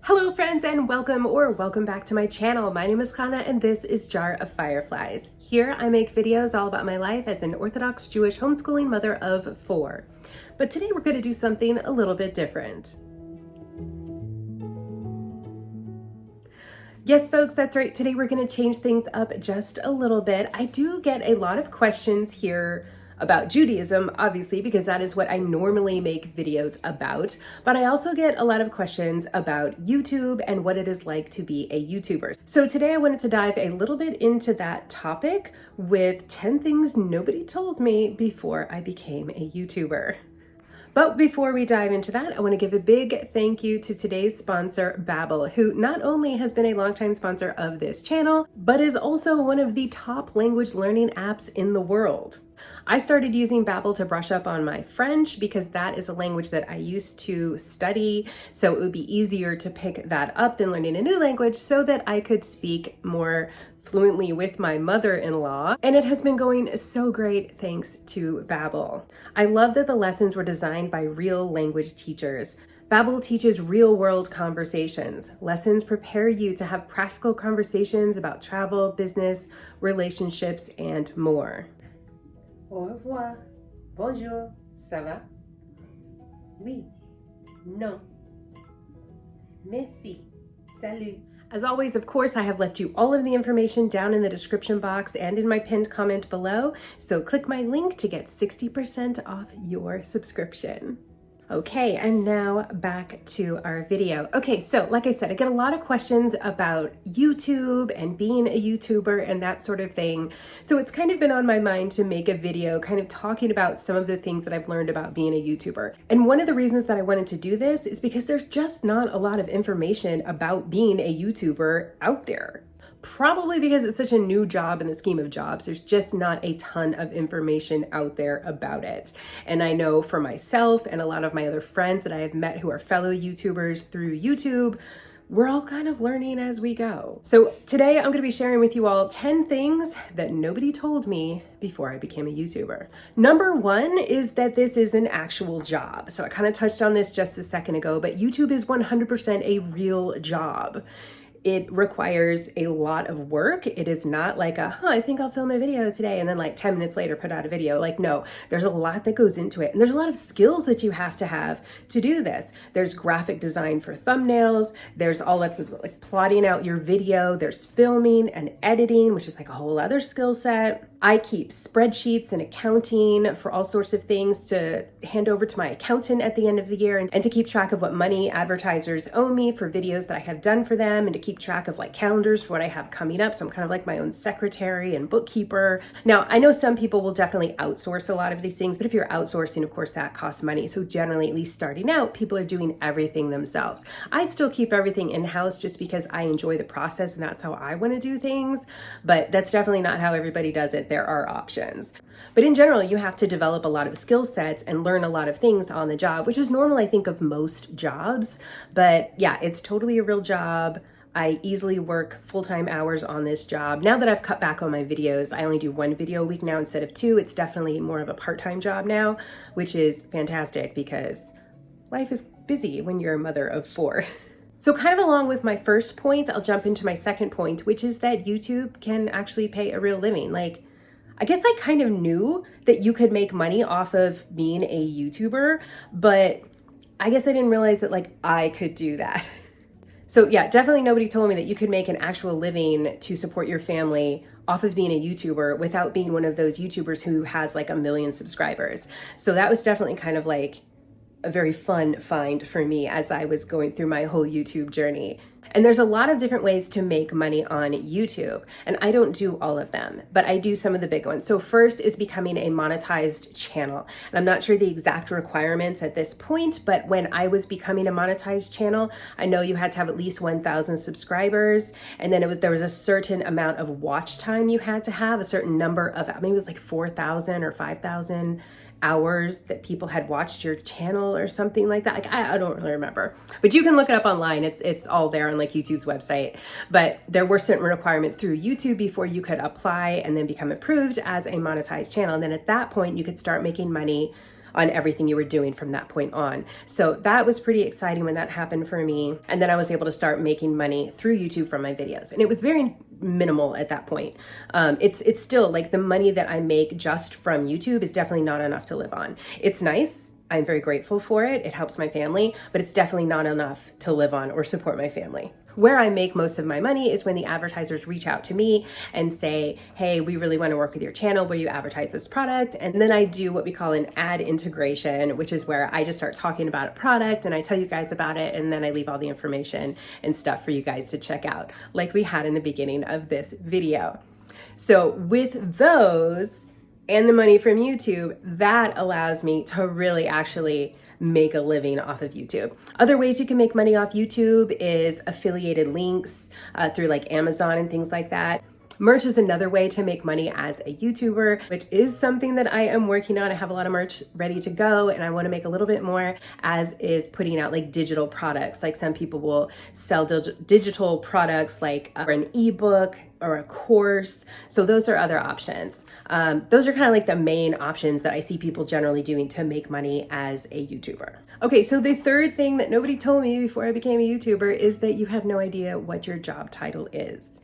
Hello friends and welcome back to my channel. My name is Kana and this is Jar of Fireflies. Here I make videos all about my life as an Orthodox Jewish homeschooling mother of 4. But today we're going to do something a little bit different. Yes folks, that's right. Today we're going to change things up just a little bit. I do get a lot of questions here about Judaism, obviously, because that is what I normally make videos about. But I also get a lot of questions about YouTube and what it is like to be a YouTuber. So today I wanted to dive a little bit into that topic with 10 things nobody told me before I became a YouTuber. But before we dive into that, I want to give a big thank you to today's sponsor, Babbel, who not only has been a longtime sponsor of this channel, but is also one of the top language learning apps in the world. I started using Babbel to brush up on my French because that is a language that I used to study, so it would be easier to pick that up than learning a new language so that I could speak more fluently with my mother-in-law, and it has been going so great thanks to Babbel. I love that the lessons were designed by real language teachers. Babbel teaches real-world conversations. Lessons prepare you to have practical conversations about travel, business, relationships, and more. Au revoir. Bonjour. Ça va? Oui. Non. Merci. Salut. As always, of course, I have left you all of the information down in the description box and in my pinned comment below, so click my link to get 60% off your subscription. Okay, and now back to our video. Okay, so like I said, I get a lot of questions about YouTube and being a YouTuber and that sort of thing. So it's kind of been on my mind to make a video kind of talking about some of the things that I've learned about being a YouTuber. And one of the reasons that I wanted to do this is because there's just not a lot of information about being a YouTuber out there. Probably because it's such a new job in the scheme of jobs, there's just not a ton of information out there about it. And I know for myself and a lot of my other friends that I have met who are fellow YouTubers through YouTube, we're all kind of learning as we go. So today I'm going to be sharing with you all 10 things that nobody told me before I became a YouTuber. Number 1 is that this is an actual job. So I kind of touched on this just a second ago, but YouTube is 100% a real job. It requires a lot of work. It is not like I think I'll film a video today and then like 10 minutes later put out a video. Like, no, there's a lot that goes into it. And there's a lot of skills that you have to do this. There's graphic design for thumbnails. There's all of like plotting out your video. There's filming and editing, which is like a whole other skill set. I keep spreadsheets and accounting for all sorts of things to hand over to my accountant at the end of the year and to keep track of what money advertisers owe me for videos that I have done for them and to keep track of like calendars for what I have coming up. So I'm kind of like my own secretary and bookkeeper. Now, I know some people will definitely outsource a lot of these things, but if you're outsourcing, of course, that costs money. So generally, at least starting out, people are doing everything themselves. I still keep everything in-house just because I enjoy the process and that's how I want to do things, but that's definitely not how everybody does it. There are options. But in general, you have to develop a lot of skill sets and learn a lot of things on the job, which is normal, I think, of most jobs. But yeah, it's totally a real job. I easily work full-time hours on this job. Now that I've cut back on my videos, I only do 1 video a week now instead of 2. It's definitely more of a part-time job now, which is fantastic because life is busy when you're a mother of 4. So kind of along with my first point, I'll jump into my second point, which is that YouTube can actually pay a real living. Like, I guess I kind of knew that you could make money off of being a YouTuber, but I guess I didn't realize that like I could do that. So yeah, definitely nobody told me that you could make an actual living to support your family off of being a YouTuber without being one of those YouTubers who has like 1 million subscribers. So that was definitely kind of like a very fun find for me as I was going through my whole YouTube journey. And there's a lot of different ways to make money on YouTube, and I don't do all of them, but I do some of the big ones. So first is becoming a monetized channel. And I'm not sure the exact requirements at this point, but when I was becoming a monetized channel, I know you had to have at least 1,000 subscribers, and then there was a certain amount of watch time you had to have, a certain number of, maybe it was like 4,000 or 5,000 hours that people had watched your channel or something like that. Like, I don't really remember, but you can look it up online. It's all there on like YouTube's website, but there were certain requirements through YouTube before you could apply and then become approved as a monetized channel. And then at that point you could start making money on everything you were doing from that point on. So that was pretty exciting when that happened for me. And then I was able to start making money through YouTube from my videos. And it was very minimal at that point. It's still like the money that I make just from YouTube is definitely not enough to live on. It's nice. I'm very grateful for it. It helps my family, but it's definitely not enough to live on or support my family. Where I make most of my money is when the advertisers reach out to me and say, hey, we really want to work with your channel where you advertise this product. And then I do what we call an ad integration, which is where I just start talking about a product and I tell you guys about it. And then I leave all the information and stuff for you guys to check out, like we had in the beginning of this video. So with those and the money from YouTube, that allows me to really actually make a living off of YouTube. Other ways you can make money off YouTube is affiliated links through like Amazon and things like that. Merch is another way to make money as a YouTuber, which is something that I am working on. I have a lot of merch ready to go and I want to make a little bit more, as is putting out like digital products. Like some people will sell digital products like an ebook or a course. So those are other options. Those are kind of like the main options that I see people generally doing to make money as a YouTuber. Okay, so the third thing that nobody told me before I became a YouTuber is that you have no idea what your job title is,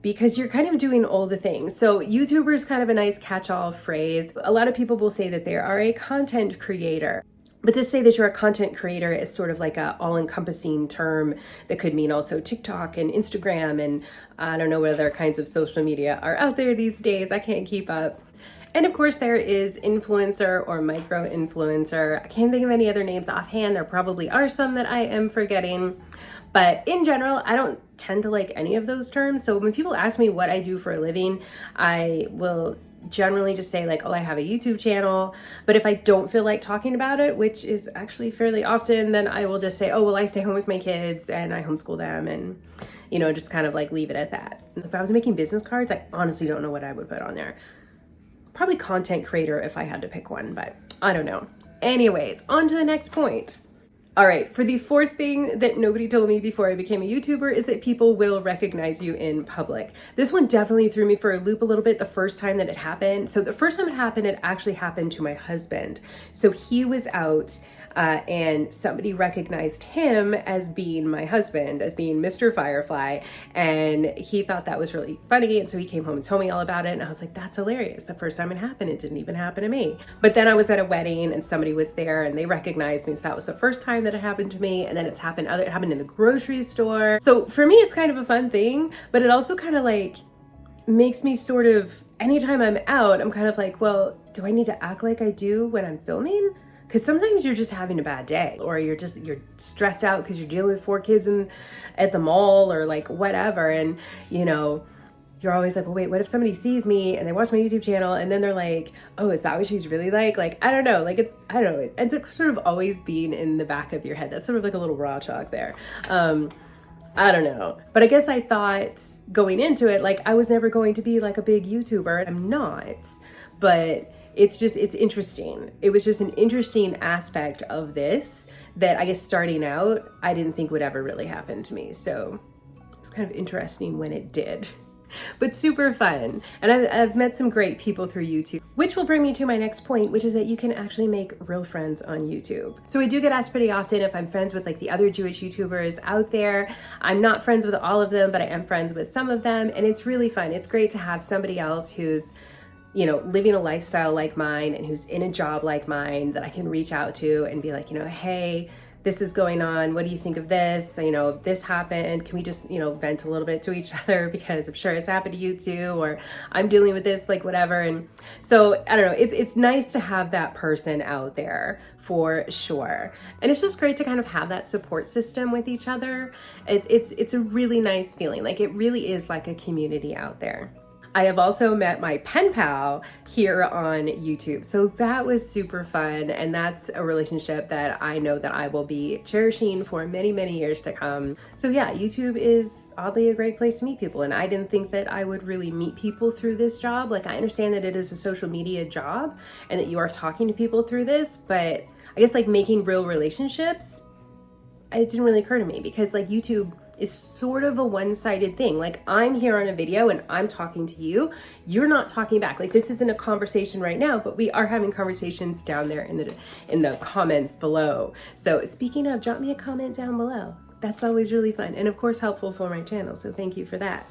because you're kind of doing all the things. So YouTuber is kind of a nice catch-all phrase. A lot of people will say that they are a content creator. But to say that you're a content creator is sort of like a all-encompassing term that could mean also TikTok and Instagram and I don't know what other kinds of social media are out there these days. I can't keep up. And of course there is influencer or micro-influencer. I can't think of any other names offhand. There probably are some that I am forgetting. But in general, I don't tend to like any of those terms. So when people ask me what I do for a living, I will generally just say like, oh, I have a YouTube channel. But if I don't feel like talking about it, which is actually fairly often, then I will just say, oh, well, I stay home with my kids and I homeschool them and, you know, just kind of like leave it at that. If I was making business cards, I honestly don't know what I would put on there. Probably content creator if I had to pick one, but I don't know. Anyways, on to the next point. All right, for the fourth thing that nobody told me before I became a YouTuber is that people will recognize you in public. This one definitely threw me for a loop a little bit the first time that it happened. So the first time it happened, it actually happened to my husband. So he was out and somebody recognized him as being my husband, as being Mr. Firefly. And he thought that was really funny. And so he came home and told me all about it. And I was like, that's hilarious. The first time it happened, it didn't even happen to me. But then I was at a wedding and somebody was there and they recognized me. So that was the first time that it happened to me. And then it happened in the grocery store. So for me, it's kind of a fun thing, but it also kind of like makes me sort of, anytime I'm out, I'm kind of like, well, do I need to act like I do when I'm filming? Because sometimes you're just having a bad day or you're stressed out because you're dealing with 4 kids at the mall or like whatever. And, you know, you're always like, well, wait, what if somebody sees me and they watch my YouTube channel and then they're like, oh, is that what she's really like? Like, I don't know. Like, I don't know. It ends up sort of always being in the back of your head. That's sort of like a little raw chalk there. I don't know. But I guess I thought going into it, like I was never going to be like a big YouTuber. I'm not, but it's interesting. It was just an interesting aspect of this that I guess starting out, I didn't think would ever really happen to me. So it was kind of interesting when it did, but super fun. And I've met some great people through YouTube, which will bring me to my next point, which is that you can actually make real friends on YouTube. So I do get asked pretty often if I'm friends with like the other Jewish YouTubers out there. I'm not friends with all of them, but I am friends with some of them. And it's really fun. It's great to have somebody else who's, you know, living a lifestyle like mine and who's in a job like mine that I can reach out to and be like, you know, hey, this is going on. What do you think of this? You know, this happened. Can we just, you know, vent a little bit to each other because I'm sure it's happened to you too, or I'm dealing with this, like whatever. And so I don't know, it's nice to have that person out there for sure. And it's just great to kind of have that support system with each other. It's a really nice feeling. Like it really is like a community out there. I have also met my pen pal here on YouTube. So that was super fun. And that's a relationship that I know that I will be cherishing for many, many years to come. So yeah, YouTube is oddly a great place to meet people. And I didn't think that I would really meet people through this job. Like I understand that it is a social media job and that you are talking to people through this, but I guess like making real relationships, it didn't really occur to me because like YouTube is sort of a one-sided thing. Like, I'm here on a video and I'm talking to you. You're not talking back. Like, this isn't a conversation right now, but we are having conversations down there in the comments below. So speaking of, drop me a comment down below. That's always really fun. And of course, helpful for my channel. So thank you for that.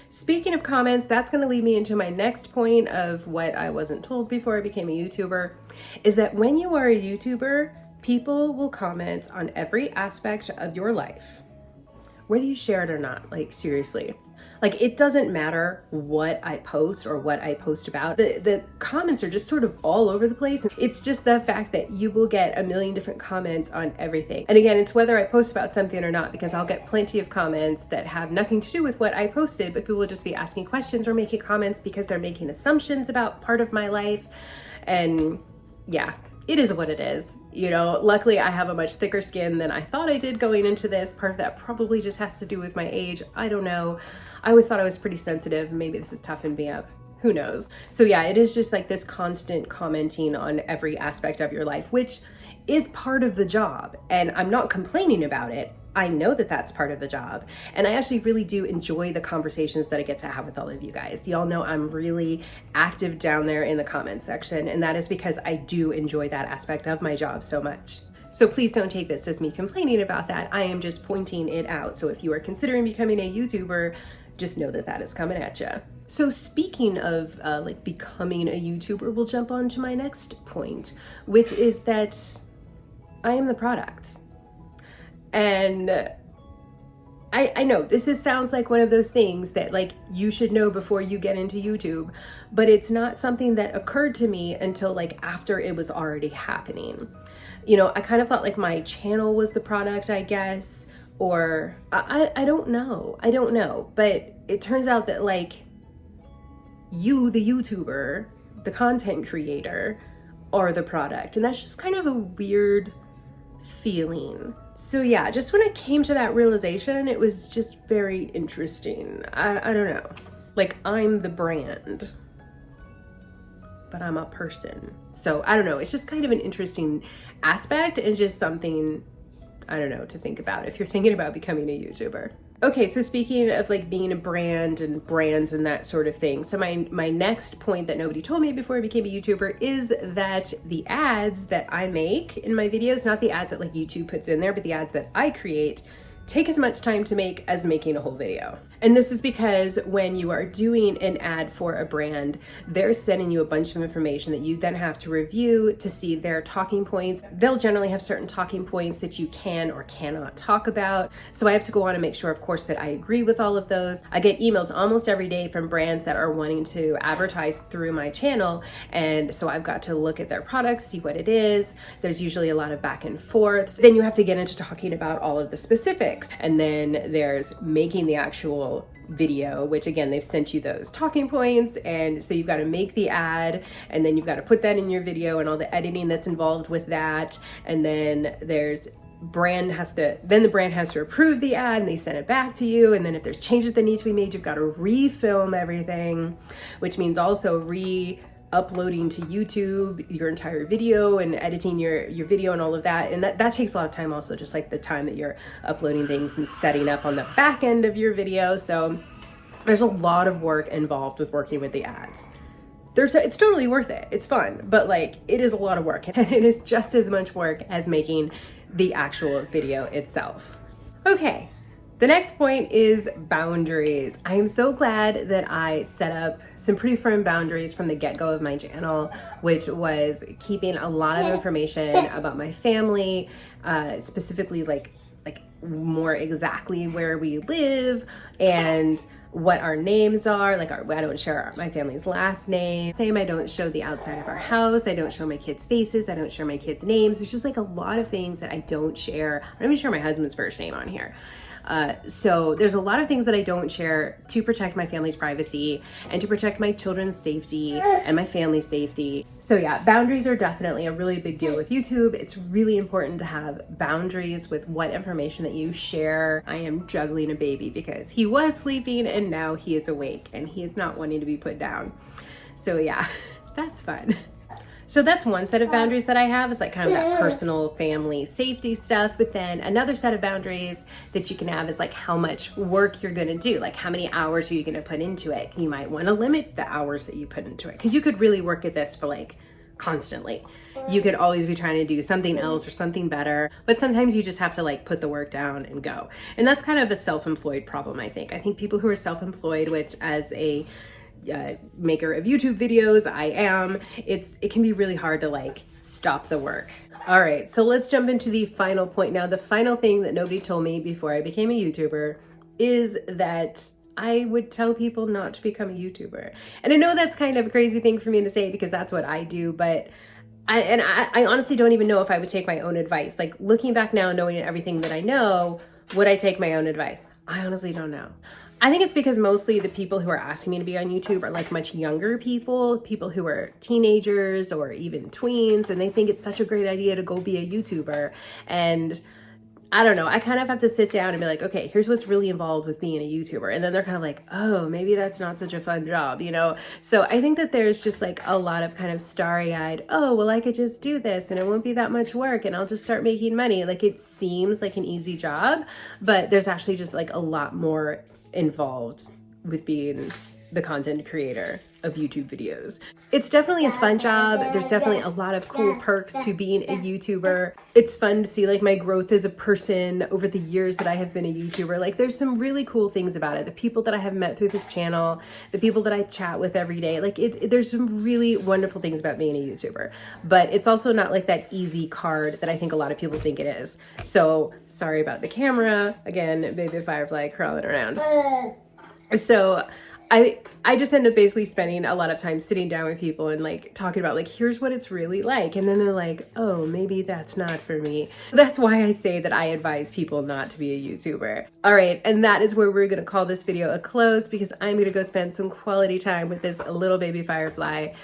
Speaking of comments, that's going to lead me into my next point of what I wasn't told before I became a YouTuber, is that when you are a YouTuber, people will comment on every aspect of your life, whether you share it or not. Like, seriously. Like, it doesn't matter what I post or what I post about. The comments are just sort of all over the place. It's just the fact that you will get a million different comments on everything. And again, it's whether I post about something or not, because I'll get plenty of comments that have nothing to do with what I posted, but people will just be asking questions or making comments because they're making assumptions about part of my life. And yeah, it is what it is. You know, luckily I have a much thicker skin than I thought I did going into this. Part of that probably just has to do with my age. I don't know. I always thought I was pretty sensitive. Maybe this has toughened me up. Who knows? So yeah, it is just like this constant commenting on every aspect of your life, which is part of the job. And I'm not complaining about it. I know that that's part of the job. And I actually really do enjoy the conversations that I get to have with all of you guys. Y'all know I'm really active down there in the comment section. And that is because I do enjoy that aspect of my job so much. So please don't take this as me complaining about that. I am just pointing it out. So if you are considering becoming a YouTuber, just know that that is coming at you. So speaking of like becoming a YouTuber, we'll jump on to my next point, which is that I am the product. And I know sounds like one of those things that like you should know before you get into YouTube, but it's not something that occurred to me until like after it was already happening. You know, I kind of thought like my channel was the product, I guess, or I don't know. I don't know. But it turns out that like you, the YouTuber, the content creator, are the product. And that's just kind of a weird feeling. So yeah, just when I came to that realization, it was just very interesting. I don't know. Like, I'm the brand, but I'm a person. So I don't know. It's just kind of an interesting aspect and just something, I don't know, to think about if you're thinking about becoming a YouTuber. Okay, so speaking of like being a brand and brands and that sort of thing. So my next point that nobody told me before I became a YouTuber is that the ads that I make in my videos, not the ads that like YouTube puts in there, but the ads that I create, take as much time to make as making a whole video. And this is because when you are doing an ad for a brand, they're sending you a bunch of information that you then have to review to see their talking points. They'll generally have certain talking points that you can or cannot talk about. So I have to go on and make sure, of course, that I agree with all of those. I get emails almost every day from brands that are wanting to advertise through my channel. And so I've got to look at their products, see what it is. There's usually a lot of back and forth. Then you have to get into talking about all of the specifics. And then there's making the actual video, which again, they've sent you those talking points. And so you've got to make the ad, and then you've got to put that in your video and all the editing that's involved with that. And then the brand has to approve the ad and they send it back to you. And then if there's changes that need to be made, you've got to refilm everything, which means also uploading to YouTube your entire video and editing your video and all of that. And that takes a lot of time also, just like the time that you're uploading things and setting up on the back end of your video. So there's a lot of work involved with working with the ads. It's totally worth it. It's fun, but like it is a lot of work, and it is just as much work as making the actual video itself. Okay. The next point is boundaries. I am so glad that I set up some pretty firm boundaries from the get-go of my channel, which was keeping a lot of information about my family, specifically like more exactly where we live and what our names are. Like I don't share my family's last name. Same, I don't show the outside of our house. I don't show my kids' faces. I don't share my kids' names. There's just like a lot of things that I don't share. I don't even share my husband's first name on here. So there's a lot of things that I don't share to protect my family's privacy and to protect my children's safety and my family's safety. So yeah, boundaries are definitely a really big deal with YouTube. It's really important to have boundaries with what information that you share. I am juggling a baby because he was sleeping and now he is awake and he is not wanting to be put down. So yeah, that's fun. So that's one set of boundaries that I have, is like kind of that personal family safety stuff. But then another set of boundaries that you can have is like how much work you're going to do. Like how many hours are you going to put into it? You might want to limit the hours that you put into it, because you could really work at this for like constantly. You could always be trying to do something else or something better, but sometimes you just have to like put the work down and go. And that's kind of a self-employed problem, I think. I think people who are self-employed, which as a maker of YouTube videos, I am, it can be really hard to like stop the work. All right, so let's jump into the final point now. The final thing that nobody told me before I became a YouTuber is that I would tell people not to become a YouTuber. And I know that's kind of a crazy thing for me to say, because that's what I do, but I honestly don't even know if I would take my own advice. Like looking back now, knowing everything that I know, would I take my own advice? I honestly don't know. I think it's because mostly the people who are asking me to be on YouTube are like much younger people who are teenagers or even tweens, and they think it's such a great idea to go be a YouTuber. And I don't know, I kind of have to sit down and be like, okay, here's what's really involved with being a YouTuber. And then they're kind of like, oh, maybe that's not such a fun job, you know? So I think that there's just like a lot of kind of starry-eyed, oh, well, I could just do this and it won't be that much work and I'll just start making money. Like it seems like an easy job, but there's actually just like a lot more involved with being the content creator of YouTube videos. It's definitely a fun job. There's definitely a lot of cool perks to being a YouTuber. It's fun to see like my growth as a person over the years that I have been a YouTuber. Like there's some really cool things about it. The people that I have met through this channel, the people that I chat with every day, like there's some really wonderful things about being a YouTuber, but it's also not like that easy card that I think a lot of people think it is. So sorry about the camera. Again, baby firefly crawling around. So I just end up basically spending a lot of time sitting down with people and like talking about like, here's what it's really like. And then they're like, oh, maybe that's not for me. That's why I say that I advise people not to be a YouTuber. All right. And that is where we're going to call this video a close, because I'm going to go spend some quality time with this little baby firefly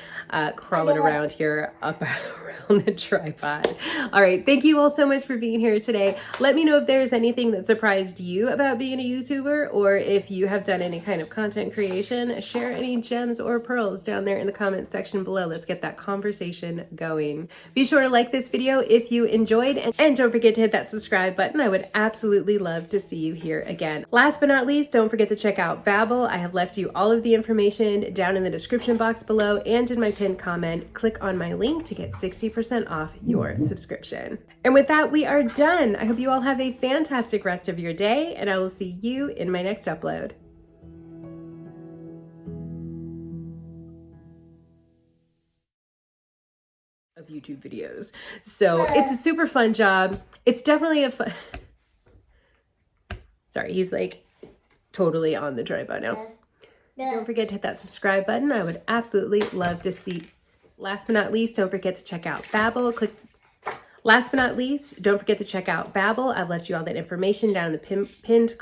crawling around here up around the tripod. All right. Thank you all so much for being here today. Let me know if there's anything that surprised you about being a YouTuber, or if you have done any kind of content creation. Share any gems or pearls down there in the comments section below. Let's get that conversation going. Be sure to like this video if you enjoyed, and don't forget to hit that subscribe button. I would absolutely love to see you here again. Last but not least, don't forget to check out Babbel. I have left you all of the information down in the description box below and in my pinned comment. Click on my link to get 60% off your subscription. And with that, we are done. I hope you all have a fantastic rest of your day, and I will see you in my next upload. Of YouTube videos. So it's a super fun job. It's definitely a fun, sorry, he's like totally on the tripod now. Don't forget to hit that subscribe button. I would absolutely love to see. Last but not least, don't forget to check out Babbel. Last but not least, don't forget to check out Babbel. I've left you all that information down in the pinned